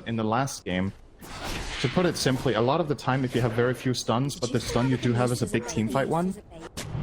But in the last game, to put it simply, a lot of the time if you have very few stuns, but the stun you do have is a big teamfight one,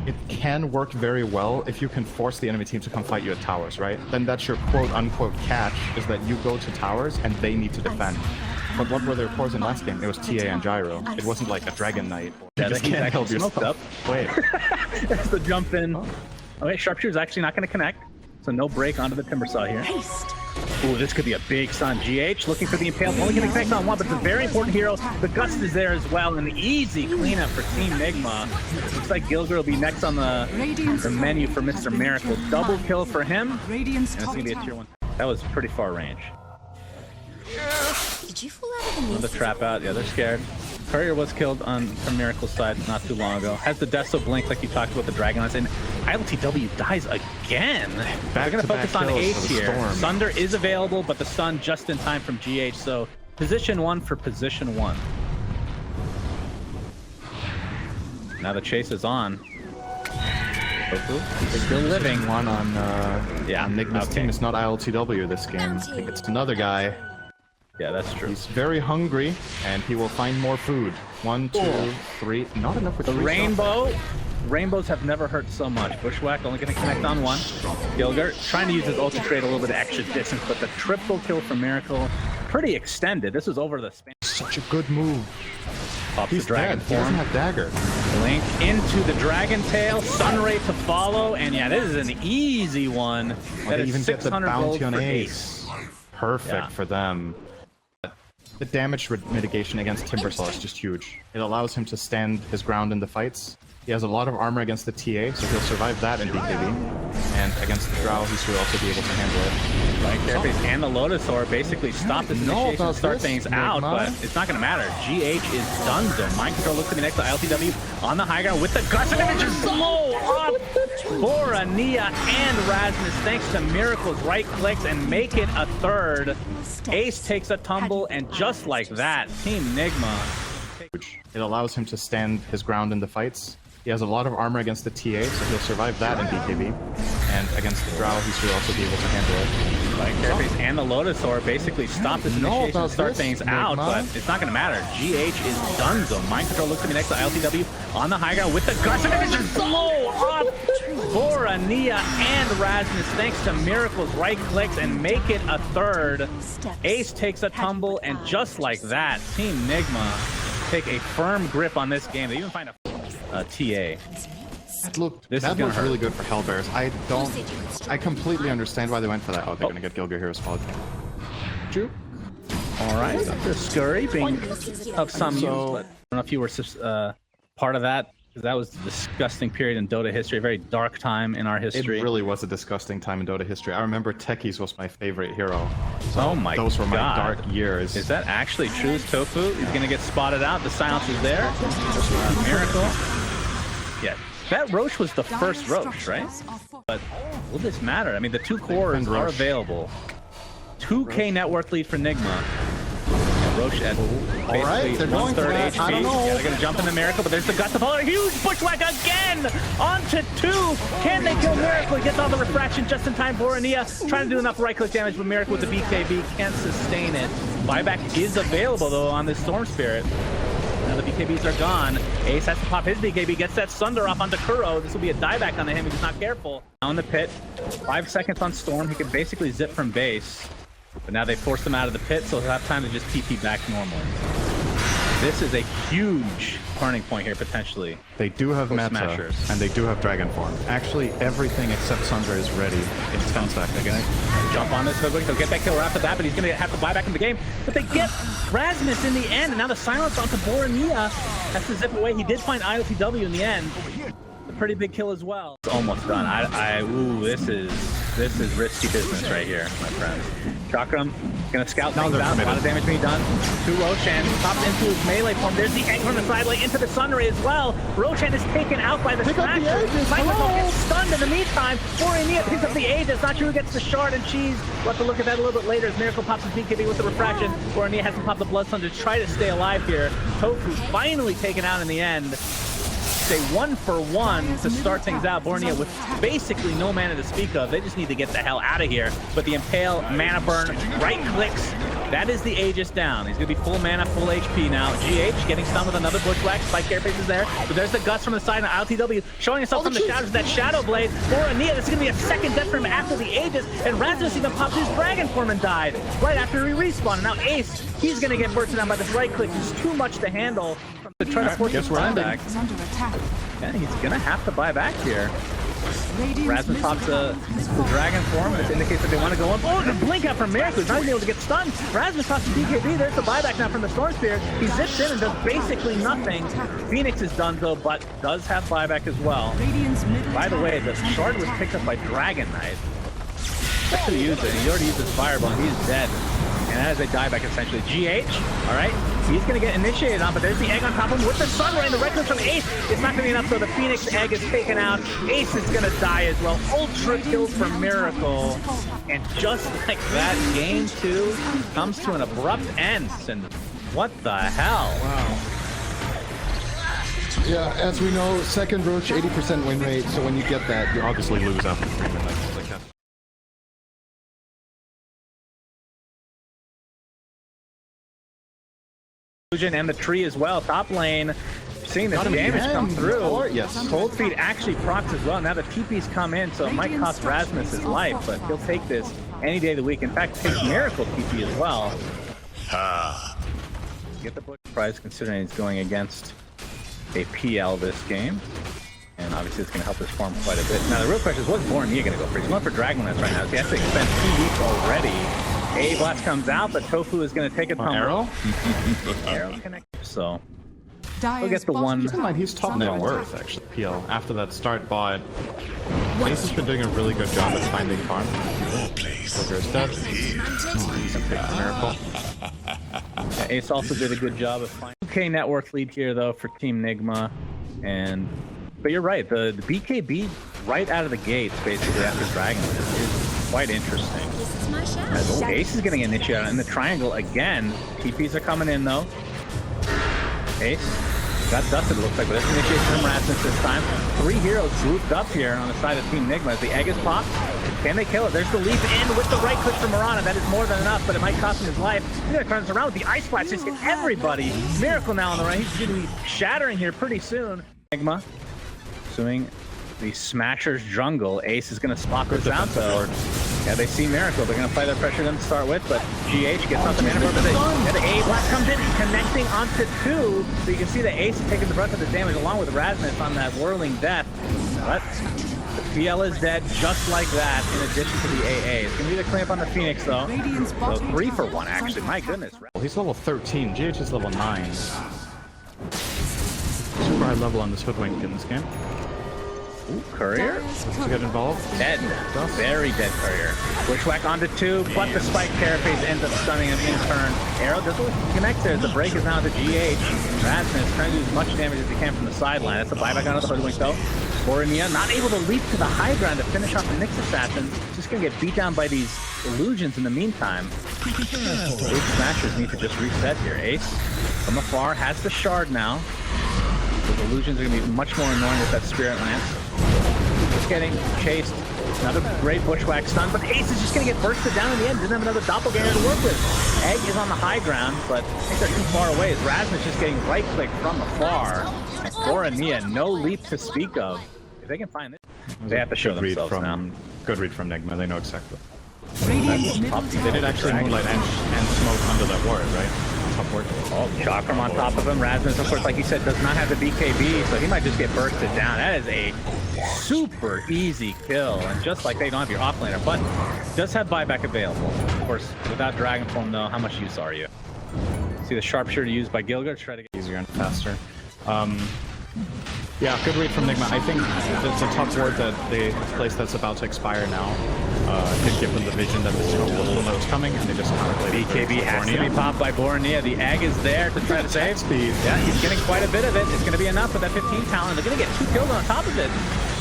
it can work very well if you can force the enemy team to come fight you at towers, right? Then that's your quote-unquote catch, is that you go to towers and they need to defend. But what were their cores in last game? It was TA and Gyro. It wasn't like a Dragon Knight. Yeah, just can't help yourself. Up. Wait. That's the jump in. Oh, wait, Sharpshooter's actually not going to connect. So no break onto the Timbersaw here. Ooh, this could be a big stun. GH looking for the Impale. Only going to connect on one, but it's a very important hero. The Gust is there as well. An easy cleanup for Team Nigma. Looks like Gilger will be next on the menu for Mr. Miracle. Double kill for him. And it's going to be a tier 1. That was pretty far range. Did you fall out of The trap out. Yeah, they're scared. Courier was killed from Miracle's side not too long ago. Has the Deso blink like you talked about the Dragon Lance, and ILTW dies again. We're going to focus on Ace here. Sunder is available, but the stun just in time from GH, so position 1 for position 1. Now the chase is on. They're still living. One on Nigma's team. It's not ILTW this game. I think it's another guy. Yeah, that's true. He's very hungry, and he will find more food. 1, 2, 3. Not enough for the 3 rainbow. Rainbows have never hurt so much. Bushwhack only going to connect on 1. Gilger trying to use his ult to create a little bit of extra distance, but the triple kill from Miracle, pretty extended. This was over the span. Such a good move. Pops He's the dragon dead. He doesn't have dagger. Link into the dragon tail. Sunray to follow, and yeah, this is an easy one. That is even 600 bounty gold on for Ace. Perfect for them. The damage mitigation against Timbersaw is just huge. It allows him to stand his ground in the fights. He has a lot of armor against the TA, so he'll survive that in BKB. And against the Drow, he should also be able to handle it. Right, Carapace and the Lotus Orb basically stop this initiation, start things out, but it's not going to matter. GH is done, though. Mind Control looks to be next to ILTW on the high ground with the Gust, and it's just slow up for Ania and Rasmus, thanks to Miracle's right clicks, and make it a third. Ace takes a tumble, and just like that, Team Nigma. It allows him to stand his ground in the fights. He has a lot of armor against the TA, so he'll survive that in BKB. And against the Drow, he should also be able to handle it. Like Carapace and the Lotus Orb basically stop this initiation, start things out, but it's not going to matter. GH is done, though. Mind Control looks to be next to ILTW on the high ground with the Gust, and it's just slow up for Ania and Rasmus, thanks to Miracle's right clicks, and make it a third. Ace takes a tumble, and just like that, Team Nigma take a firm grip on this game. They even find a TA. That looked really good for Hellbears. I completely understand why they went for that. Oh, they're gonna get Gilger here as well. True. All right, the Scurry being of some use, but I don't know if you were part of that, because that was a disgusting period in Dota history, a very dark time in our history. It really was a disgusting time in Dota history. I remember Techies was my favorite hero. So oh my god. Those were my dark years. Is that actually true? Is Tofu? He's going to get spotted out. The silence is there. Miracle. Yeah, that Roche was the first Roche, right? But will this matter? I mean, the 2 cores are available. 2K network lead for Nigma. Roche at basically 1/3 HP. Yeah, they're gonna jump into Miracle, but there's the Gust of Polar. Huge Bushwhack again! Onto 2! Can they kill Miracle? He gets all the refraction just in time for Ania. Trying to do enough right-click damage, but Miracle with the BKB can't sustain it. Buyback is available, though, on this Storm Spirit. Now the BKBs are gone. Ace has to pop his BKB, gets that Sunder off onto Kuro. This will be a dieback onto him if he's not careful. Now in the pit, 5 seconds on Storm. He can basically zip from base. But now they forced him out of the pit, so he'll have time to just TP back normally. This is a huge turning point here, potentially. They do have meta, and they do have Dragon Form. Actually, everything except Sundra is ready in 10 seconds. They're going to jump on this hook. They'll get that kill after that, but he's going to have to buy back in the game. But they get Rasmus in the end, and now the silence onto Borania has to zip away. He did find ILTW in the end. A pretty big kill as well. It's almost done. Ooh, this is risky business right here, my friends. Chakram gonna scout things out. A lot of damage being done to Roshan. Pops into his melee form. There's the egg from the side lane into the Sunray as well. Roshan is taken out by the Smasher. Microphone gets stunned in the meantime. Ania picks up the Aegis. Not sure who gets the shard and cheese. We'll have to look at that a little bit later as Miracle pops his BKB with the refraction. Ania has to pop the Blood Sun to try to stay alive here. Tofu finally taken out in the end. stay 1-for-1 to start things out. Borneo with basically no mana to speak of. They just need to get the hell out of here. But the Impale, mana burn, right clicks. That is the Aegis down. He's going to be full mana, full HP now. GH getting stunned with another Bushwhack. Spike Carapace is there. But there's the Guts from the side. Now LTW showing himself from the shadows. That Shadow Blade. For Ania, this is going to be a second death for him after the Aegis. And Rasmus even popped his Dragon Form and died right after he respawned. And now Ace, he's going to get bursted down by this right click. It's too much to handle. To try to force his buyback. Yeah, he's going to have to buy back here. Rasmus pops the Dragon Form. This indicates that they want to go up. Oh, the blink out from Miracle. He's not even able to get stunned. Rasmus pops the BKB. There's the buyback now from the Storm Spear. He zips in and does basically nothing. Phoenix is done though, but does have buyback as well. By the way, the shard was picked up by Dragon Knight. He could have used it. He already used his Fireball. He's dead. And that is a dieback essentially. GH, all right, he's going to get initiated on, but there's the egg on top of him with the Sun Ray and the red clip from Ace. It's not going to be enough, so the Phoenix egg is taken out. Ace is going to die as well. Ultra kill for Miracle. And just like that, game 2 comes to an abrupt end. And what the hell? Wow. Yeah, as we know, second Roach, 80% win rate, so when you get that, You obviously lose after 3 minutes. Like that's And the tree as well. Top lane, seeing the damage come through. Yes. Cold Feet actually procs as well. Now the TP's come in, so it might cost Rasmus his life, but he'll take this any day of the week. In fact, take Miracle TP as well. Get the Bush prize considering he's going against a PL this game. And obviously it's going to help his farm quite a bit. Now the real question is, what's Borneo going to go for? He's going for Dragonlance right now. He has to expend 2 weeks already. A-Blast comes out, but Tofu is going to take it from Arrow? Arrow connect. So we'll get the one. Keep in mind, he's top net worth, actually, PL, after that start bot. Ace has been doing a really good job at finding farm. Booker is dead. He's a big Miracle. Yeah, Ace also did a good job of finding 2K net worth lead here, though, for Team Nigma. But you're right, the BKB right out of the gates, basically, after Dragon is quite interesting. As Ace is getting initiated in the triangle again. TPs are coming in though. Ace got dusted, it looks like, but it's initiated from Rasmus this time. 3 heroes grouped up here on the side of Team Nigma as the egg is popped. Can they kill it? There's the leap in with the right click from Mirana. That is more than enough, but it might cost him his life. He's gonna turn this around with the Ice Splash. Just hit everybody. Miracle now on the right. He's gonna be shattering here pretty soon. Nigma pursuing the Smasher's jungle. Ace is gonna spot this out though. Yeah, they see Miracle. They're going to apply their pressure to start with, but GH gets off the mana, but the A-Blast comes in, connecting onto 2. So you can see the Ace is taking the brunt of the damage along with Rasmus on that Whirling Death. But the PL is dead just like that, in addition to the AA. It's going to be the clamp on the Phoenix, though. So 3 for 1, actually. My goodness. Well, he's level 13. GH is level 9. Super high level on this Hoodwink in this game. Ooh, Courier? To get involved. Dead. Very dead Courier. Bushwhack onto 2, but the Spike Carapace ends up stunning him in turn. Arrow doesn't connect there. The break is now to GH. Rasmus trying to do as much damage as he can from the sideline. That's a buyback on the Hoodwink though. Borneo not able to leap to the high ground to finish off the Nyx Assassin. Just gonna get beat down by these illusions in the meantime. Ace Smashers need to just reset here. Ace from afar has the shard now. Those illusions are gonna be much more annoying with that Spirit Lance. Just getting chased. Another great Bushwhack stun, but Ace is just going to get bursted down in the end. Doesn't have another Doppelganger to work with. Egg is on the high ground, but I think they're too far away. As Rasmus just getting right-click from afar. And Borneo, no leap to speak of. If they can find this, they have to show themselves now. Good read from Nigma. They know exactly. They did actually Moonlight and Smoke under that ward, right? Top ward. Oh, Chakram on top of him. Rasmus, of course, like you said, does not have the BKB, so he might just get bursted down. That is a super easy kill, and just like they don't have your offlaner, but does have buyback available. Of course, without Dragon Form, though, how much use are you? See the Sharpshooter used by Gilgard to try to get easier and faster. Yeah, good read from Nigma. I think it's a top ward that the place that's about to expire now did give them the vision that the smoke was coming, and they just contemplated. BKB has to be popped by Borneo. The egg is there to try to save speed. Yeah, he's getting quite a bit of it. It's going to be enough with that 15 talent. They're going to get 2 kills on top of it.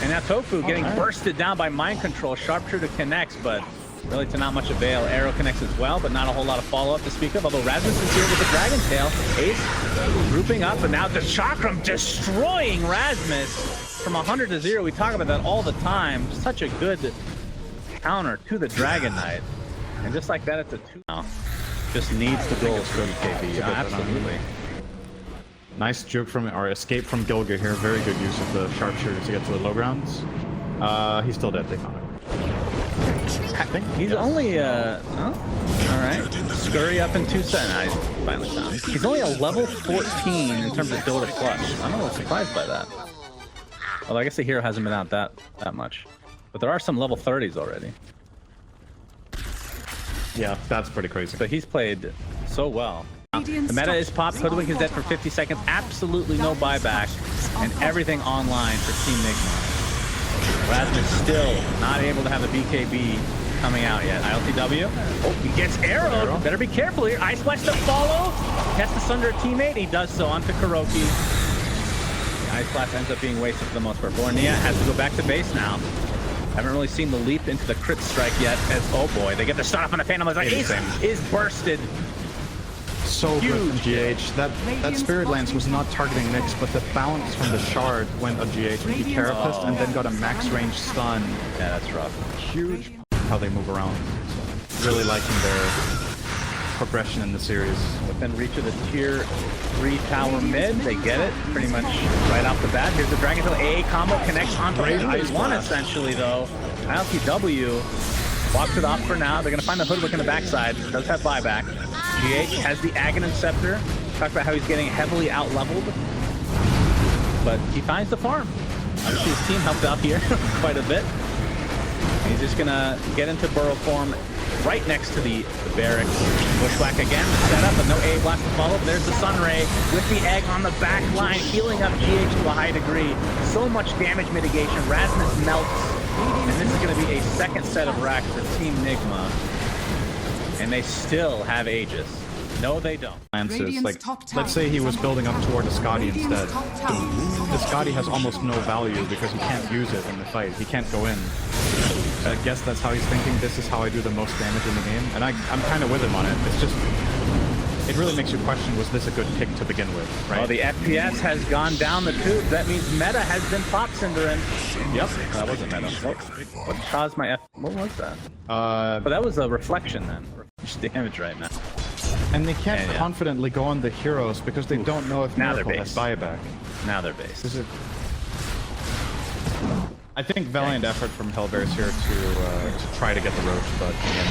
And now Tofu getting bursted down by Mind Control. Sharpshooter connects, but really to not much avail. Arrow connects as well, but not a whole lot of follow-up to speak of, although Rasmus is here with the Dragon Tail. Ace grouping up, and now the Chakram destroying Rasmus from 100 to 0. We talk about that all the time. Such a good counter to the Dragon Knight. And just like that, it's a 2 now. Just needs the goals from KB. Absolutely. Nice juke from, or escape from Gilga here. Very good use of the sharpshooter to get to the low grounds. He's still dead, they found him. I think he's only, oh, all right. Scurry up in 2 seconds. I finally found him. He's only a level 14 in terms of Dota clutch. I'm a little surprised by that. Although I guess the hero hasn't been out that much. But there are some level 30s already. Yeah, that's pretty crazy. So he's played so well. The meta is popped. Hoodwink is dead for 50 seconds. Absolutely no buyback. And everything online for Team Nigma. Rasmus still not able to have the BKB coming out yet. ILTW. Oh, he gets arrowed. Better be careful here. Ice Splash to follow. Has to sunder a teammate. He does so onto Kuroki. The Ice Splash ends up being wasted for the most part. Bornea has to go back to base now. Haven't really seen the leap into the crit strike yet. As, oh boy, they get the stun up on the Phantom. Like, Ace is bursted. So good from GH. That Spirit Lance was not targeting Nyx, but the bounce from the shard went on GH. He Carapace and then got a max range stun. Yeah, that's rough. Huge how they move around. So, really liking their progression in the series. Within reach of the tier 3 tower mid, they get it pretty much right off the bat. Here's the Dragon Tail AA combo, connects onto one essentially though. ILTW walks it off for now. They're gonna find the Hoodwink in the backside. Does have buyback. GH has the Aghanim Scepter. Talked about how he's getting heavily out-leveled, but he finds the farm. Obviously his team helped out here quite a bit. And he's just gonna get into burrow form right next to the barracks. Bushwhack again, the setup, but no A blast to follow. But there's the Sunray with the egg on the back line, healing up GH to a high degree. So much damage mitigation. Rasmus melts. And this is going to be a second set of racks for Team Nigma. And they still have Aegis. No, they don't. Lances, like, let's say he was building up toward a Scotty instead. The Scotty has almost no value because he can't use it in the fight. He can't go in. I guess that's how he's thinking. This is how I do the most damage in the game. And I'm kind of with him on it. It's just, it really makes you question, was this a good pick to begin with, right? Well, the FPS has gone down the tube. That means meta has been pop cindering. Yep, that wasn't meta. What caused my what was that? But that was a reflection then. Damage right now. And they can't confidently go on the heroes because they don't know if Miracle has buyback. Now they're based. I think valiant effort from Hellbear's here to try to get the Roach, but again,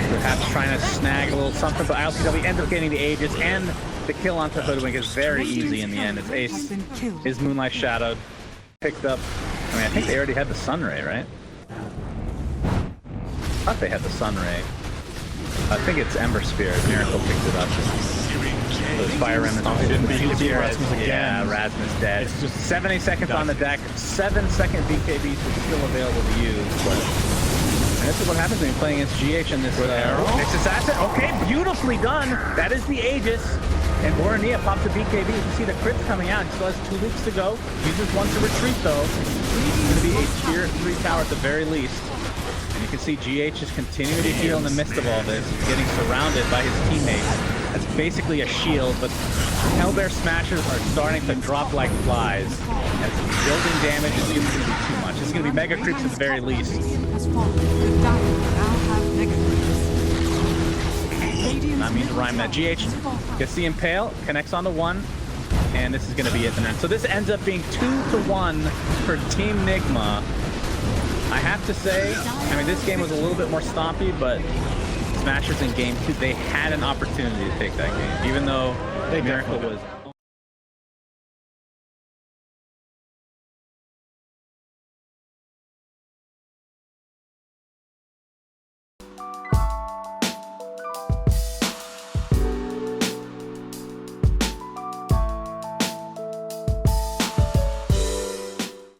perhaps trying to snag a little something, but ILTW ends up getting the Aegis, and the kill onto Hoodwink is very easy in the end. It's Ace is Moonlight Shadowed, picked up. I mean, I think they already had the Sunray, right? I thought they had the Sunray. I think it's Ember Spirit. Miracle picked it up. Those Fire Remnants. He didn't beat Rasmus again. Yeah, Rasmus dead. It's just 70 seconds on the deck. 7-second BKBs are still available to use. But and this is what happens when you're playing against GH in this Nexus asset. Okay, beautifully done. That is the Aegis. And Bornea pops the BKB. You can see the crits coming out. He still has 2 loops to go. Uses one to retreat though. It's going to be a tier 3 tower at the very least. And you can see GH is continuing to heal in the midst of all this. He's getting surrounded by his teammates. That's basically a shield, but Hellbear Smashers are starting to drop like flies. As building damage is going to be too much. It's going to be mega creeps at the very least. Not mean to rhyme that. GH gets the Impale, connects onto 1, and this is going to be it. So this ends up being 2-1 for Team Nigma. I have to say, I mean, this game was a little bit more stompy, but Smashers in game 2, they had an opportunity to take that game, even though Miracle was